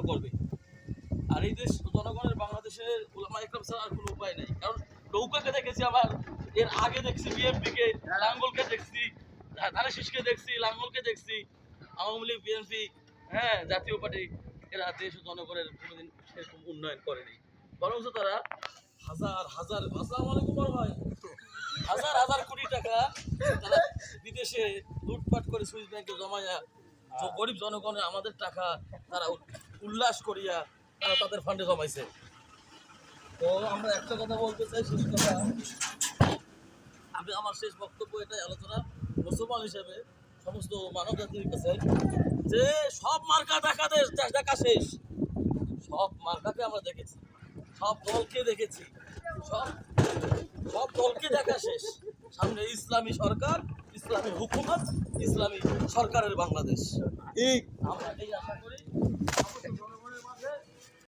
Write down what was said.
করবে। আর এই দেশ জনগণের বাংলাদেশের উলামা ইকরাম ছাড়া আর কোনো উপায় নেই। কারণ নৌকাকে দেখেছি আমার, এর আগে দেখছি বিএনপিকে, লাঙ্গলকে দেখছি, ধানের শীষকে দেখছি, লাঙ্গলকে দেখছি, আওয়ামী লীগ, বিএনপি, হ্যাঁ, জাতীয় পার্টি, এরা দেশ ও জনগণের কোনোদিন সেরকম উন্নয়ন করেনি। বরঞ্চ তারা হাজার হাজার, আসসালামু আলাইকুম বড় ভাই, হাজার হাজার কোটি টাকা তারা বিদেশে লুটপাট করে সুইস ব্যাংকে জমায়া গরিব জনগণের আমাদের টাকা তারা উল্লাস করিয়া তারা তাদের ফান্ডে জমাইছে। তো আমরা একটা কথা বলতে চাই, শেষ কথা, আমি আমার শেষ বক্তব্য এটাই আলোচনা মুসলমান হিসেবে সমস্ত মানব জাতির কাছে, যে সব মার্কা দেখা শেষ, সব মার্কাকে আমরা দেখেছি, সব দলকে দেখেছি, সব সব দলকে দেখা শেষ। সামনে ইসলামী সরকার, ইসলামী হুকুমত, ইসলামী সরকারের বাংলাদেশ। আমরা এই আশা করি।